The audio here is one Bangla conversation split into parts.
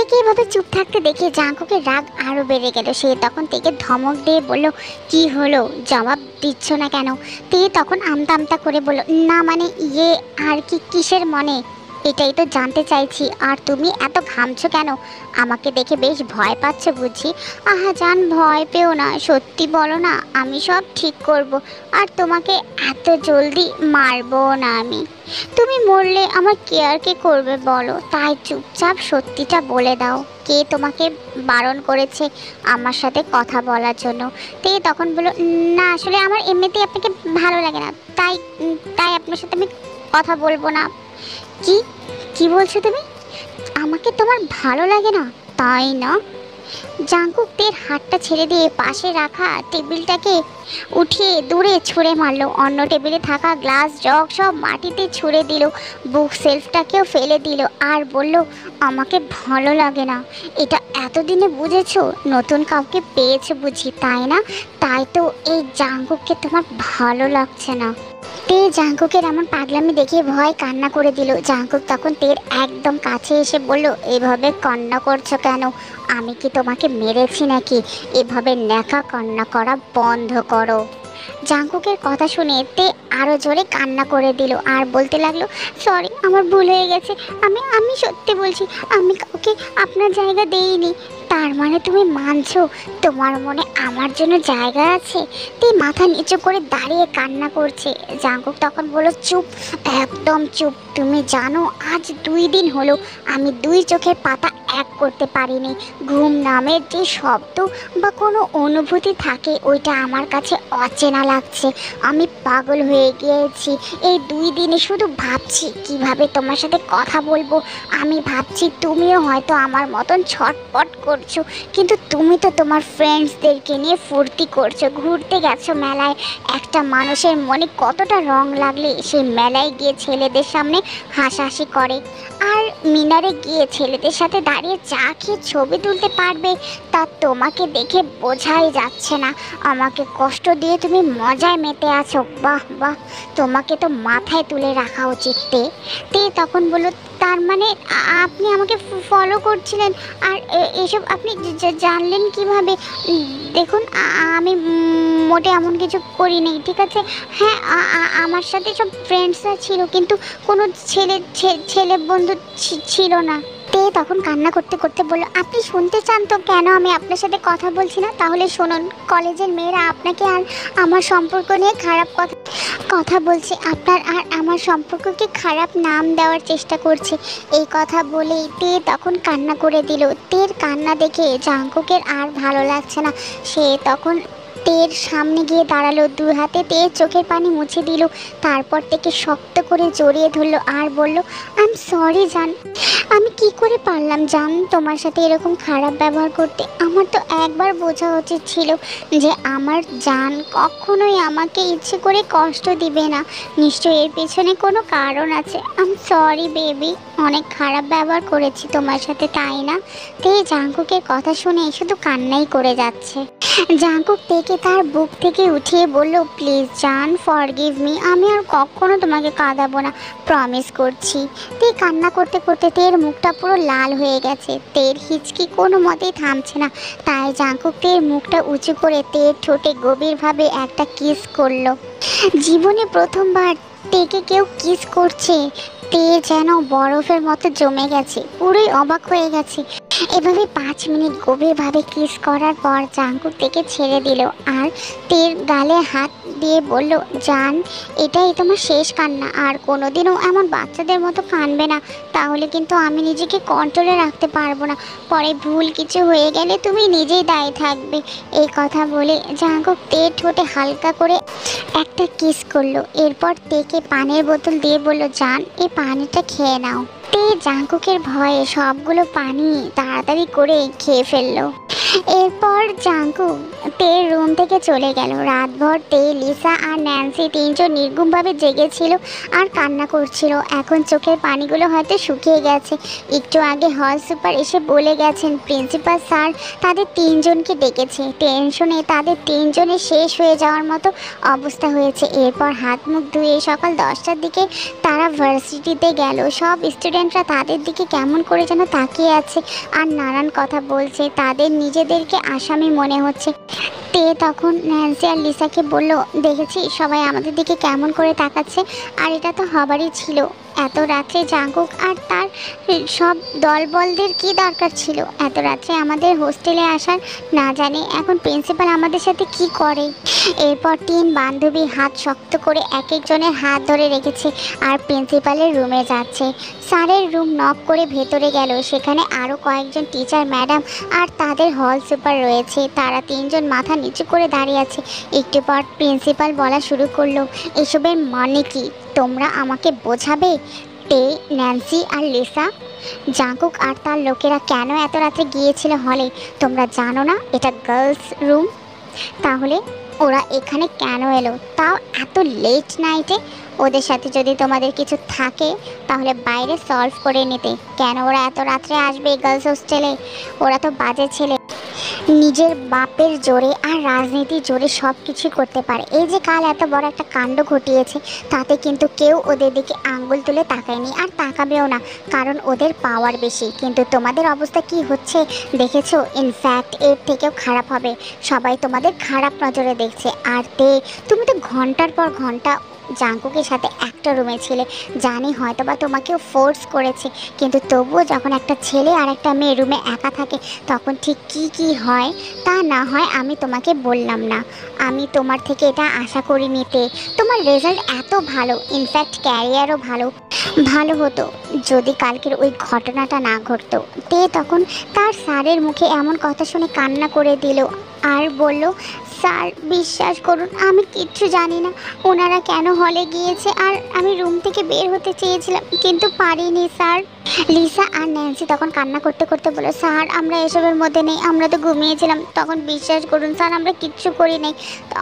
তেকে এভাবে চুপ থাকতে দেখে জাঙ্কুকের রাগ আরো বেড়ে গেল। সে তখন তেকে ধমক দিয়ে বলল, কি হলো, জবাব দিচ্ছ না কেন? তে তখন আমতা আমতা করে বলল, না মানে ইয়ে আর কি, কিসের মনে, এটাই তো জানতে চাইছি। আর তুমি এত ঘামছো কেন? আমাকে দেখে বেশ ভয় পাচ্ছ বুঝি? আহা জান, ভয় পেও না, সত্যি বলো না, আমি সব ঠিক করব। আর তোমাকে এত জলদি মারবো না আমি। তুমি মরলে আমার কেয়ার কে করবে বলো? তাই চুপচাপ সত্যিটা বলে দাও, কে তোমাকে বারণ করেছে আমার সাথে কথা বলার জন্য? তে তখন বলল, না আসলে আমার এমনিতেই আপনাকে ভালো লাগে না, তাই তাই আপনার সাথে আমি কথা বলবো না। কি কি বলছো তুমি? আমাকে তোমার ভালো লাগে না, তাই না? জাঙ্কুক তের হাতটা ছেড়ে দিয়ে পাশে রাখা টেবিলটাকে উঠিয়ে দূরে ছুঁড়ে মারলো। অন্য টেবিলে থাকা গ্লাস জগ সব মাটিতে ছুঁড়ে দিল, বুক সেলফটাকেও ফেলে দিল আর বলল, আমাকে ভালো লাগে না, এটা এতদিনে বুঝেছো? নতুন কাউকে পেয়েছো বুঝি, তাই না? তাই তো এই জাঙ্কুককে তোমার ভালো লাগছে না। তে জাঙ্কুকের এমন পাগলামি দেখে ভয় কান্না করে দিল। জাঙ্কুক তখন তের একদম কাছে এসে বলল, এভাবে কান্না করছো কেন? আমি কি তোমাকে মেরেছি নাকি? এভাবে ন্যাকা কান্না করা বন্ধ করো। জাঙ্কুকের কথা শুনে তে আরো জোরে কান্না করে দিল আর বলতে লাগলো, সরি, আমার ভুল হয়ে গেছে, আমি আমি সত্যি বলছি, আমি কাউকে আপনার জায়গা দেইনি। তার মানে তুমি মানছো তোমার মনে আমার জন্য জায়গা আছে? তে মাথা নিচু করে দাঁড়িয়ে কান্না করছে। জাঙ্কুক তখন বলল, চুপ, একদম চুপ। তুমি জানো আজ 2 দিন হলো আমি 2 চোখের পাতা এক করতে পারিনি। ঘুম নামের যে শব্দ বা কোনো অনুভূতি থাকে ওইটা আমার কাছে অচেনা লাগছে। আমি পাগল হয়ে গিয়েছি এই 2 দিনে, শুধু ভাবছি কিভাবে তোমার সাথে কথা বলবো। আমি ভাবছি তুমিও হয়তো আমার মতন ছটপট করছো, কিন্তু তুমি তো তোমার ফ্রেন্ডসদেরকে নিয়ে ফুর্তি করছো, ঘুরতে গেছো মেলায়। একটা মানুষের মনে কতটা রং লাগলে সেই মেলায় গিয়ে ছেলেদের সামনে হাসাহাসি করে, আর মিনারে গিয়ে ছেলেদের সাথে দাঁড়িয়ে চা খেয়ে ছবি তুলতে পারবে, তা তোমাকে দেখে বোঝাই যাচ্ছে না। আমাকে কষ্ট দিয়ে তুমি মজায় মেতে আছো। বাহ বাহ, তোমাকে তো মাথায় তুলে রাখা উচিত। তে তে তখন বলল, তার মানে আপনি আমাকে ফলো করছিলেন? আর এসব আপনি জানলেন কিভাবে? দেখুন, আমি মোটে এমন কিছু করিনি, ঠিক আছে? হ্যাঁ, আমার সাথে সব ফ্রেন্ডসরা ছিল, কিন্তু কোনো ছেলে বন্ধু ছিল না। তে তখন কান্না করতে করতে বলল, আপনি শুনতে চান তো কেন আমি আপনার সাথে কথা বলছি না? তাহলে শুনুন, কলেজের মেয়েরা আপনাকে আর আমার সম্পর্ক নিয়ে খারাপ কথা বলছে, আপনার আর আমার সম্পর্ককে খারাপ নাম দেওয়ার চেষ্টা করছে। এই কথা বলেই তে তখন কান্না করে দিল। তের কান্না দেখে জাঙ্কুকের আর ভালো লাগছে না। সে তখন তের সামনে গিয়ে দাঁড়ালো, 2 হাতে তের চোখের পানি মুছে দিল, তারপর থেকে শক্ত করে জড়িয়ে ধরলো আর বলল, আই এম সরি জান, আমি কি করে পারলাম জান তোমার সাথে এরকম খারাপ ব্যবহার করতে? আমার তো একবার বোঝা উচিত ছিল যে আমার জান কখনোই আমাকে ইচ্ছে করে কষ্ট দিবে না। নিশ্চয়ই এর পেছনে কোনো কারণ আছে। আই এম সরি বেবি, অনেক খারাপ ব্যবহার করেছি তোমার সাথে, তাই না? তে জাঙ্কুকের কথা শুনে শুধু কান্নাই করে যাচ্ছে। জাঙ্কুক তেকে তার বুক থেকে উঠিয়ে বলল, প্লিজ জান, ফরগিভ মি, আমি আর কখনো তোমাকে কাঁদাবো না, প্রমিস করছি। তে কান্না করতে করতে তের মুখটা পুরো লাল হয়ে গেছে। তের হিচকি কোনো মতেই থামছে না, তাই জাঙ্কুক তের মুখটা উঁচু করে তের ঠোঁটে গভীরভাবে একটা কিস করলো। জীবনে প্রথমবার তেকে কেউ কিস করছে। তে যেন বরফের মতো জমে গেছে, পুরোই অবাক হয়ে গেছে। এভাবে 5 মিনিট গভীরভাবে কিস করার পর জাঙ্কুক তেকে ছেড়ে দিল আর তের গালে হাত দিয়ে বলল, জান, এটাই তোমার শেষ কান্না, আর কোনোদিনও এমন বাচ্চাদের মতো কাঁদবে না, তাহলে কিন্তু আমি নিজেকে কন্ট্রোলে রাখতে পারবো না। পরে ভুল কিছু হয়ে গেলে তুমি নিজেই দায়ী থাকবে। এই কথা বলে জাঙ্কুক তের ঠোঁটে হালকা করে একটা কিস করলো। এরপর তেকে পানির বোতল দিয়ে বলল, জান, এই পানিটা খেয়ে নাও। তে জাঙ্কুকের ভয়ে সবগুলো পানি তাড়াতাড়ি করে খেয়ে ফেললো। এরপর জাঙ্কুক তের রুম থেকে চলে গেল। রাতভর তে, লিসা আর ন্যান্সি তিনজন নির্ঘুমভাবে জেগেছিল আর কান্না করছিল। এখন চোখের পানিগুলো হয়তো শুকিয়ে গেছে। একটু আগে হল সুপার এসে বলে গেছেন প্রিন্সিপাল স্যার তাদের তিনজনকে ডেকেছে। টেনশনে তাদের তিনজনের শেষ হয়ে যাওয়ার মতো অবস্থা হয়েছে। এরপর হাত মুখ ধুয়ে সকাল 10টার দিকে তারা ভার্সিটিতে গেল। সব স্টুডেন্টরা তাদের দিকে কেমন করে যেন তাকিয়ে আছে আর নানান কথা বলছে। তাদের নিজেদেরকে আসামি মনে হচ্ছে। তে তখন ন্যান্সি আর লিসাকে বলল, দেখেছি সবাই আমাদের দিকে কেমন করে তাকাচ্ছে, আর এটা তো হবারই ছিল। এত রাত্রে জাঙ্কুক আর তার সব দলবলদের কি দরকার ছিল এত রাত্রে আমাদের হোস্টেলে আসার? না জানি এখন প্রিন্সিপাল আমাদের সাথে কি করে। এরপর তিন বান্ধবী হাত শক্ত করে এক একজনের হাত ধরে রেখেছে আর প্রিন্সিপালের রুমে যাচ্ছে। স্যারের রুম নক করে ভেতরে গেল। সেখানে আরও কয়েকজন টিচার ম্যাডাম আর তাদের হল সুপার রয়েছে। তারা তিনজন মাথা নিচু করে দাঁড়িয়ে আছে। একটু পর প্রিন্সিপাল বলা শুরু করলো, এসবের মানে কি তোমরা আমাকে বোঝাবে? তে, ন্যান্সি আর লিসা, জাঙ্কুক আর তার লোকেরা কেন এত রাত্রে গিয়েছিল হলে? তোমরা জানো না এটা গার্লস রুম? তাহলে ওরা এখানে কেন এলো, তাও এত লেট নাইটে? ওদের সাথে যদি তোমাদের কিছু থাকে তাহলে বাইরে সলভ করে নিতে। কেন ওরা এত রাত্রে আসবে গার্লস হোস্টেলে? ওরা তো বাজে ছেলে, নিজের বাপের জোরে আর রাজনীতির জোরে সব কিছু করতে পারে। এই যে কাল এত বড় একটা কাণ্ড ঘটিয়েছে, তাতে কিন্তু কেউ ওদের দিকে আঙ্গুল তুলে তাকায়নি আর তাকাবেও না, কারণ ওদের পাওয়ার বেশি। কিন্তু তোমাদের অবস্থা কি হচ্ছে দেখেছো? ইনফ্যাক্ট এর থেকেও খারাপ হবে। সবাই তোমাদের খারাপ নজরে দেখছে। আর তে, তুমি তো ঘন্টার পর ঘন্টা জাঙ্কুকের সাথে একটা রুমে ছিলে। জানি হয়তো বা তোমাকেও ফোর্স করেছে, কিন্তু তবুও যখন একটা ছেলে আর একটা মেয়ে রুমে একা থাকে তখন ঠিক কি হয় তা না হয় আমি তোমাকে বললাম না। আমি তোমার থেকে এটা আশা করি নিতে। তোমার রেজাল্ট এত ভালো, ইনফ্যাক্ট ক্যারিয়ারও ভালো হতো যদি কালকের ওই ঘটনাটা না ঘটতো। তে তখন তার স্যারের মুখে এমন কথা শুনে কান্না করে দিল আর বলল, স্যার বিশ্বাস করুন আমি কিচ্ছু জানি না ওনারা কেন হলে গিয়েছে, আর আমি রুম থেকে বের হতে চেয়েছিলাম কিন্তু পারিনি স্যার। লিসা আর ন্যান্সি তখন কান্না করতে করতে বলল, স্যার আমরা এসবের মধ্যে নেই, আমরা তো ঘুমিয়েছিলাম। তখন বিশ্বাস করুন স্যার আমরা কিচ্ছু করি নেই।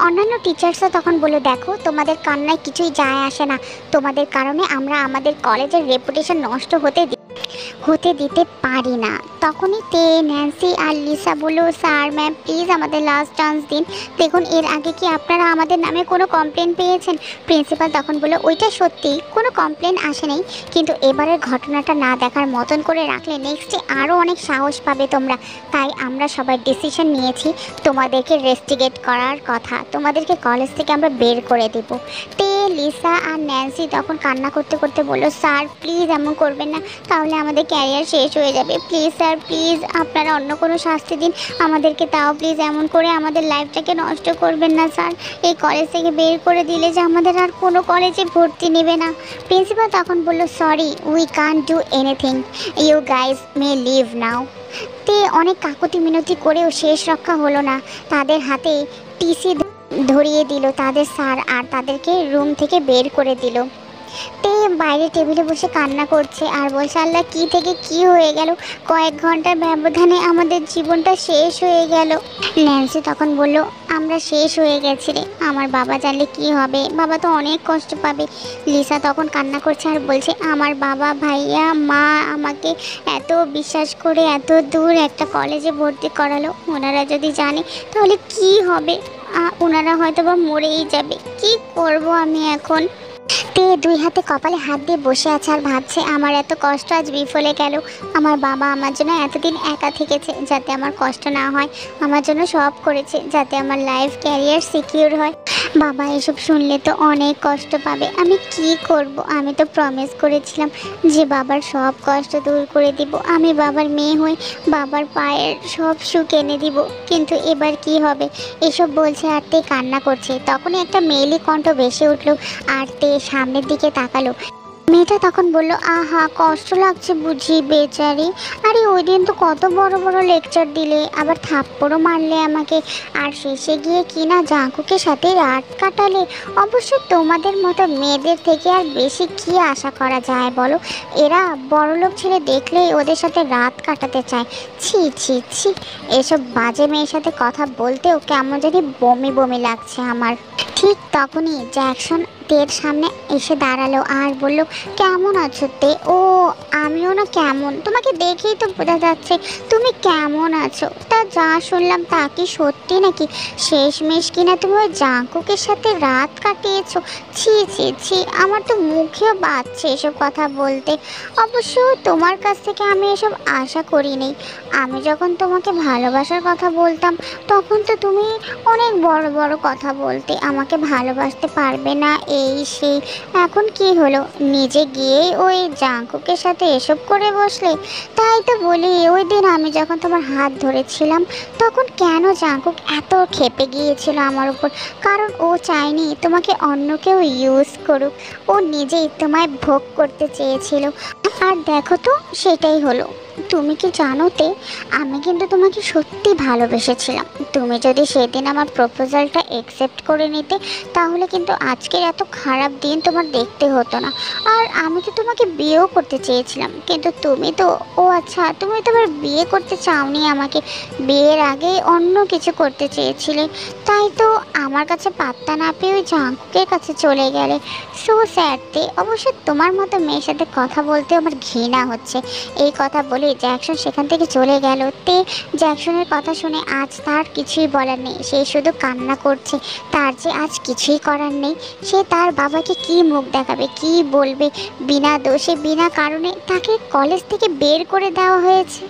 অন্যান্য টিচার্সরা তখন বলে, দেখো তোমাদের কান্নায় কিছুই যায় আসে না, তোমাদের কারণে আমরা আমাদের কলেজের রেপুটেশন নষ্ট হতে দিতে পারি না। তখনই তে, ন্যান্সি আর লিসা বলল, স্যার ম্যাম প্লিজ আমাদের লাস্ট চান্স দিন। দেখুন এর আগে কি আপনারা আমাদের নামে কোনো কমপ্লেন পেয়েছেন? প্রিন্সিপাল তখন বলল, ওইটা সত্যি কোনো কমপ্লেন আসেনি, কিন্তু এবারের ঘটনাটা না দেখার মতন করে রাখলে নেক্সটে আরও অনেক সাহস পাবে তোমরা। তাই আমরা সবাই ডিসিশন নিয়েছি তোমাদেরকে রেস্টিগেট করার কথা, তোমাদেরকে কলেজ থেকে আমরা বের করে দেব। তে, লিসা আর ন্যান্সি তখন কান্না করতে করতে বলল, স্যার প্লিজ এমন করবেন না, তাহলে আমাদের ক্যারিয়ার শেষ হয়ে যাবে। প্লিজ স্যার প্লিজ আপনারা অন্য কোনো শাস্তি দিন আমাদেরকে, তাও প্লিজ এমন করে আমাদের লাইফটাকে নষ্ট করবেন না স্যার। এই কলেজ থেকে বের করে দিলে যে আমাদের আর কোনো কলেজে ভর্তি নেবে না। প্রিন্সিপাল তখন বলল, sorry we can't do anything, you guys may leave now. তে অনেক কাকুতি মিনতি করেও শেষ রক্ষা হলো না। তাদের হাতে টিসি ধরিয়ে দিল তাদের স্যার আর তাদেরকে রুম থেকে বের করে দিল। তে বাইরে টেবিলে বসে কান্না করছে আর বলছে, আল্লাহ কি থেকে কি হয়ে গেল, কয়েক ঘন্টার ব্যবধানে আমাদের জীবনটা শেষ হয়ে গেল। ন্যান্সি তখন বলল, আমরা শেষ হয়ে গেছি রে, আমার বাবা জানলে কি হবে, বাবা তো অনেক কষ্ট পাবে। লিসা তখন কান্না করছে আর বলছে, আমার বাবা ভাইয়া মা আমাকে এত বিশ্বাস করে এত দূর একটা কলেজে ভর্তি করালো, ওনারা যদি জানে তাহলে কি হবে, ওনারা হয়তো বা মরেই যাবে, কি করব আমি এখন। তে দুই হাতে কপালে হাত দিয়ে বসে আছে আর ভাবছে, আমার এত কষ্ট আজ বিফলে গেল। আমার বাবা আমার জন্য এতদিন একা থেকেছে যাতে আমার কষ্ট না হয়, আমার জন্য সব করেছে যাতে আমার লাইফ ক্যারিয়ার সিকিউর হয়। বাবা এসব শুনলে তো অনেক কষ্ট পাবে, আমি কি করব? আমি তো প্রমিস করেছিলাম যে বাবার সব কষ্ট দূর করে দিব, আমি বাবার মেয়ে হয়ে বাবার পায়ের সব সুখ এনে দিব, কিন্তু এবার কি হবে? এসব বলছে আর তে কান্না করছে। তখনই একটা মেয়েলি কণ্ঠ ভেসে উঠল আর তে সামনের দিকে তাকালো। মেয়েটা তখন বলল, আহা কষ্ট লাগছে বুঝি বেচারি। আরে ওই দিন তো কত বড় বড় লেকচার দিলে, আবার থাপ্পড়ও মারলে আমাকে, আর শেষে গিয়ে কিনা জাঙ্কুকের সাথে রাত কাটালে। অবশ্য তোমাদের মতো মেয়েদের থেকে আর বেশি কি আশা করা যায় বলো? এরা বড়লোক ছেলে দেখলেই ওদের সাথে রাত কাটাতে চায়। ছি ছি ছি, এসব বাজে মেয়ের সাথে কথা বলতেও কেমন জানি বমি বমি লাগছে আমার। ঠিক তখনই জ্যাকসন তের সামনে এসে দাঁড়ালো আর বলল, কেমন আছো তে? ও আমিও না কেমন, তোমাকে দেখেই তো বোঝা যাচ্ছে তুমি কেমন আছো। তা যা শুনলাম তা কি সত্যি নাকি? শেষমেশ কিনা তুমি ওই জাঙ্কুকের সাথে রাত কাটিয়েছো? ছি ছি ছি, আমার তো মুখেও বাজছে এসব কথা বলতে। অবশ্য তোমার কাছ থেকে আমি এসব আশা করিনি। আমি যখন তোমাকে ভালোবাসার কথা বলতাম তখন তো তুমি অনেক বড় বড় কথা বলতে, আমাকে ভালোবাসতে পারবে না এই সেই। এখন কি হলো, নিজে গিয়েই ওই জাঙ্কুকের সাথে এসব করে বসলে? তাই তো বলি, ওই দিন আমি যখন তোমার হাত ধরেছিলাম তখন কেন জাঙ্কুক এত ক্ষেপে গিয়েছিল আমার উপর? কারণ ও চায়নি তোমাকে অন্য কেউ ইউজ করুক, ও নিজেই তোমায় ভোগ করতে চেয়েছিল। আর দেখো তো সেটাই হলো। তুমি কি জানোতে, আমি কিন্তু তোমাকে সত্যি ভালোবেসেছিলাম। তুমি যদি সেদিন আমার প্রপোজালটা অ্যাকসেপ্ট করে নিতে তাহলে কিন্তু আজকের এত খারাপ দিন তোমার দেখতে হতো না। আর আমি তো তোমাকে বিয়েও করতে চেয়েছিলাম, কিন্তু তুমি তো, ও আচ্ছা তুমি তো আবার বিয়ে করতে চাওনি আমাকে, বিয়ের আগেই অন্য কিছু করতে চেয়েছিলে। তাই তো আমার কাছে পাত্তা না পেয়ে ওই জাঙ্কুকের কাছে চলে গেলে। সো স্যাড তে। অবশ্য তোমার মতো মেয়ের সাথে কথা বলতে আমার ঘৃণা হচ্ছে। এই কথা বলে জ্যাকসন সেখান থেকে চলে গেল। তে জ্যাকসনের কথা শুনে আজ তার কিছুই বলার নেই, সে শুধু কান্না করছে। তার যে আজ কিছুই করার নেই, সে তার বাবাকে কি মুখ দেখাবে, কি বলবে? বিনা দোষে বিনা কারণে তাকে কলেজ থেকে বের করে দেওয়া হয়েছে।